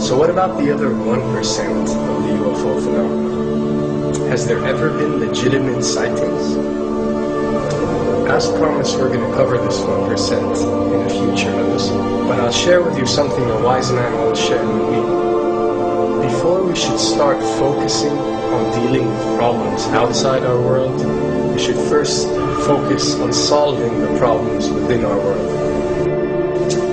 So what about the other 1% of the UFO phenomenon? Has there ever been legitimate sightings? As promised, we're going to cover this 1% in a future episode, but I'll share with you something a wise man once shared with me. Before we should start focusing on dealing with problems outside our world, we should first focus on solving the problems within our world.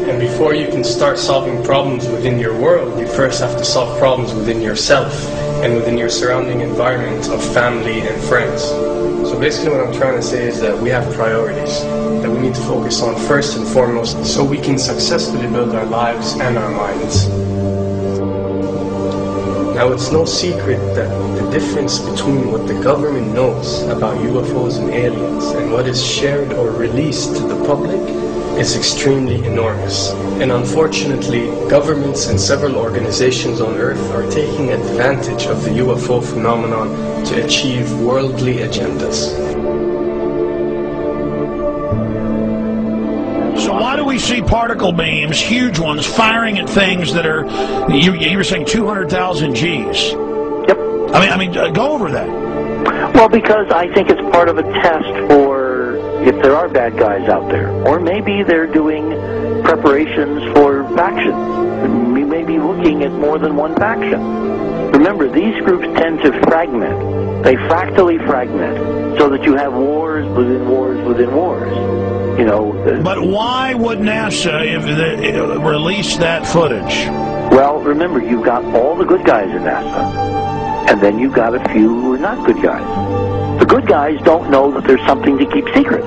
And before you can start solving problems within your world, you first have to solve problems within yourself and within your surrounding environment of family and friends. So basically what I'm trying to say is that we have priorities that we need to focus on first and foremost so we can successfully build our lives and our minds. Now, it's no secret that the difference between what the government knows about UFOs and aliens and what is shared or released to the public is extremely enormous. And unfortunately, governments and several organizations on Earth are taking advantage of the UFO phenomenon to achieve worldly agendas. Why do we see particle beams, huge ones, firing at things that are, you were saying 200,000 Gs? Yep. I mean, go over that. Well, because I think it's part of a test for if there are bad guys out there. Or maybe they're doing preparations for factions. We may be looking at more than one faction. Remember, these groups tend to fragment. They fractally fragment so that you have wars within wars within wars. You know, but why would NASA release that footage? Well, remember, you've got all the good guys in NASA, and then you've got a few who are not good guys. The good guys don't know that there's something to keep secret.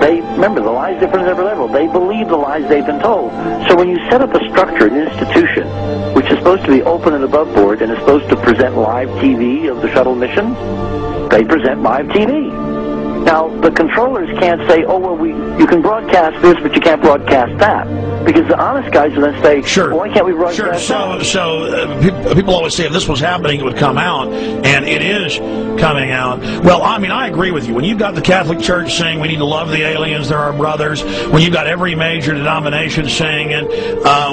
They, remember, the lie's different at every level. They believe the lies they've been told. So when you set up a structure, an institution, which is supposed to be open and above board and is supposed to present live TV of the shuttle missions, they present live TV. Now, the controllers can't say, oh, well, you can broadcast this, but you can't broadcast that. Because the honest guys will then say, sure. Well, why can't we broadcast that? So people always say if this was happening, it would come out, and it is coming out. Well, I mean, I agree with you. When you've got the Catholic Church saying we need to love the aliens, they're our brothers, when you've got every major denomination saying it,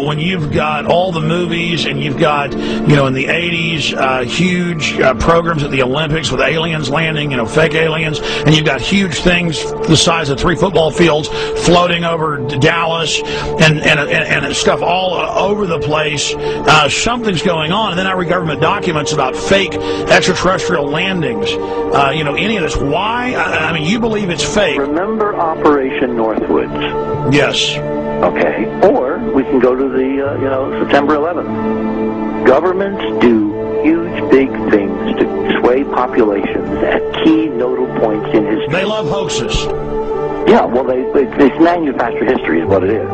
when you've got all the movies, and you've got, you know, in the 80s, huge programs at the Olympics with aliens landing, you know, fake aliens, and you've got huge things the size of 3 football fields floating over Dallas, and stuff all over the place. Something's going on, and then I read government documents about fake extraterrestrial landings. You know, any of this. Why? I mean, you believe it's fake. Remember Operation Northwoods? Yes. Okay. Or we can go to the, September 11th. Governments do huge, big things to sway populations at key nodal points in history. They love hoaxes. Yeah, well, it's manufactured history is what it is.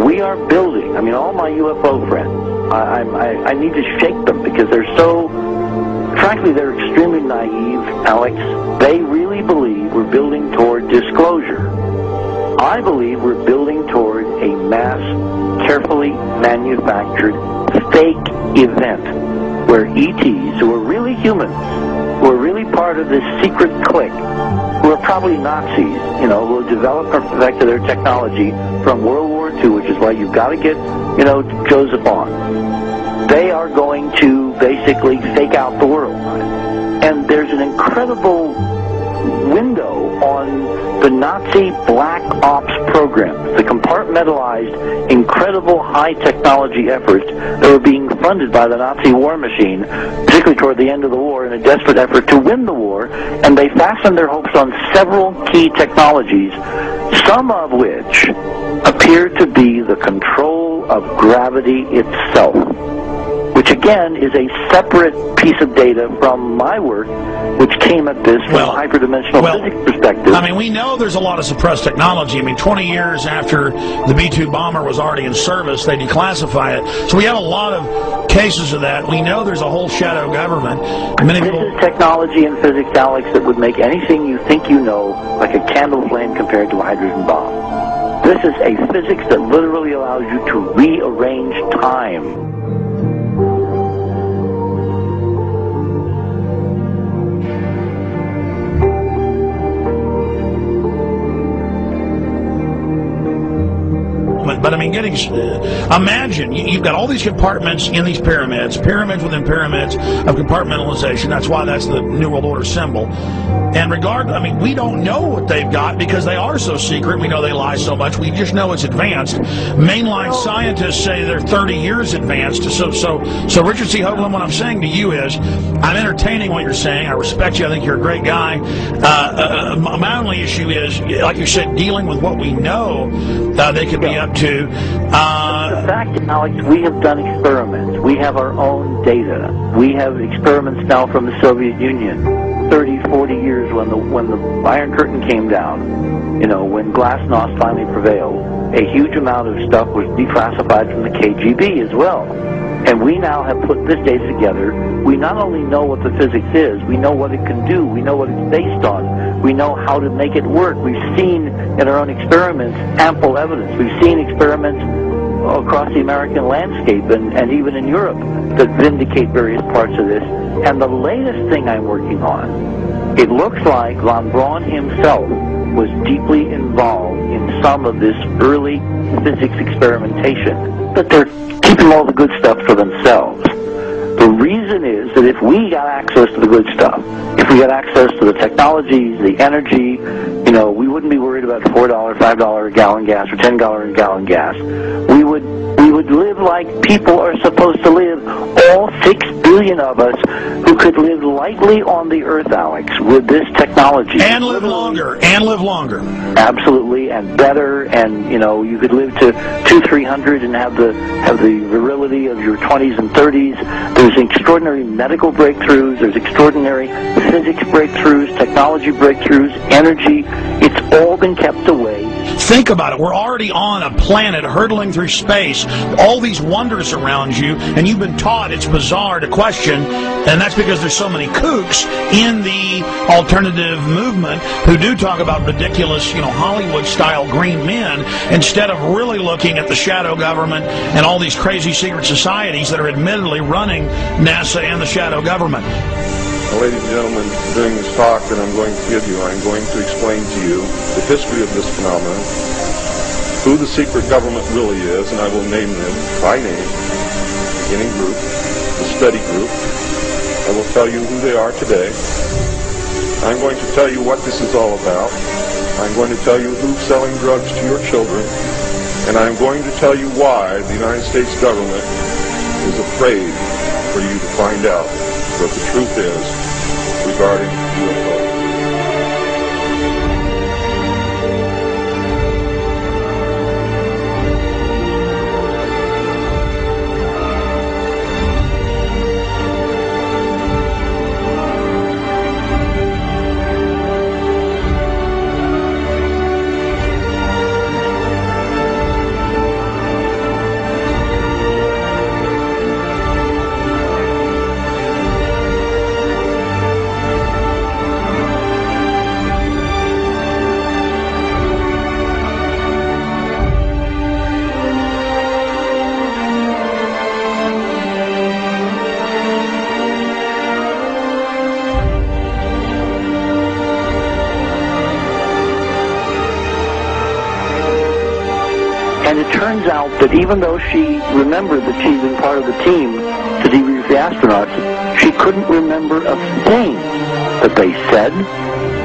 We are building, I mean, all my UFO friends, I need to shake them because they're so, frankly, they're extremely naive, Alex. They really believe we're building toward disclosure. I believe we're building toward a mass, carefully manufactured, fake event where ETs, who are really humans, who are really part of this secret clique, who are probably Nazis, you know, who have developed or perfected their technology from World War II, which is why you've got to get, you know, Joseph on. They are going to basically fake out the world. And there's an incredible window on the Nazi black ops program, the compartmentalized, incredible high technology efforts that were being funded by the Nazi war machine, particularly toward the end of the war, in a desperate effort to win the war, and they fastened their hopes on several key technologies, some of which appear to be the control of gravity itself, which again is a separate piece of data from my work, which came at this from a hyperdimensional physics perspective. I mean, we know there's a lot of suppressed technology. I mean, 20 years after the B-2 bomber was already in service, they declassify it. So we have a lot of cases of that. We know there's a whole shadow government. This is technology in physics, Alex, that would make anything you think you know like a candle flame compared to a hydrogen bomb. This is a physics that literally allows you to rearrange time. But But I mean, imagine you've got all these compartments in these pyramids within pyramids of compartmentalization. That's why that's the New World Order symbol. And we don't know what they've got because they are so secret. We know they lie so much. We just know it's advanced. Mainline scientists say they're 30 years advanced. So Richard C. Hoagland, what I'm saying to you is, I'm entertaining what you're saying. I respect you. I think you're a great guy. My only issue is, like you said, dealing with what we know they could be up to. The fact, Alex, we have done experiments. We have our own data. We have experiments now from the Soviet Union. 30, 40 years when the Iron Curtain came down, when glasnost finally prevailed, a huge amount of stuff was declassified from the KGB as well. And we now have put this data together. We not only know what the physics is, we know what it can do, we know what it's based on, we know how to make it work. We've seen in our own experiments ample evidence. We've seen experiments across the American landscape and even in Europe that vindicate various parts of this. And the latest thing I'm working on, it looks like von Braun himself was deeply involved in some of this early physics experimentation, but they're keeping all the good stuff for themselves. The reason is that if we got access to the good stuff, if we got access to the technologies, the energy, we wouldn't be worried about $4, $5 a gallon gas or $10 a gallon gas. We would live like people are supposed to live, all 6 billion of us who could live lightly on the earth, Alex, with this technology. And live longer. Absolutely, and better, and you could live to 200-300 and have the virility of your 20s and 30s. There's extraordinary medical breakthroughs, there's extraordinary physics breakthroughs, technology breakthroughs, energy. It's all been kept away. Think about it. We're already on a planet hurtling through space, all these wonders around you, and you've been taught it's bizarre to question, and that's because there's so many kooks in the alternative movement who do talk about ridiculous, Hollywood-style green men, instead of really looking at the shadow government and all these crazy secret societies that are admittedly running NASA and the shadow government. Well, ladies and gentlemen, during this talk that I'm going to give you, I'm going to explain to you the history of this phenomenon, who the secret government really is, and I will name them by name, the beginning group, the study group. I will tell you who they are today. I'm going to tell you what this is all about. I'm going to tell you who's selling drugs to your children, and I'm going to tell you why the United States government is afraid for you to find out what the truth is regarding UFOs. And it turns out that even though she remembered that she'd been part of the team to debrief the astronauts, she couldn't remember a thing that they said.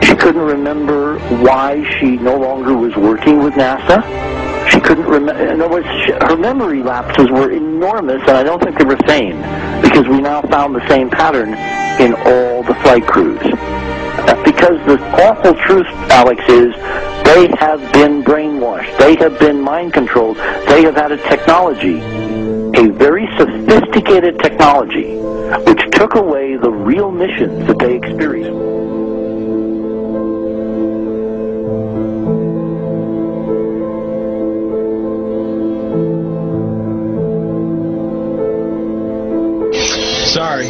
She couldn't remember why she no longer was working with NASA. She couldn't remember. In other words, her memory lapses were enormous, and I don't think they were sane, because we now found the same pattern in all the flight crews. Because the awful truth, Alex, is they have been brainwashed. They have been mind controlled. They have had a technology, a very sophisticated technology, which took away the real missions that they experienced. Sorry.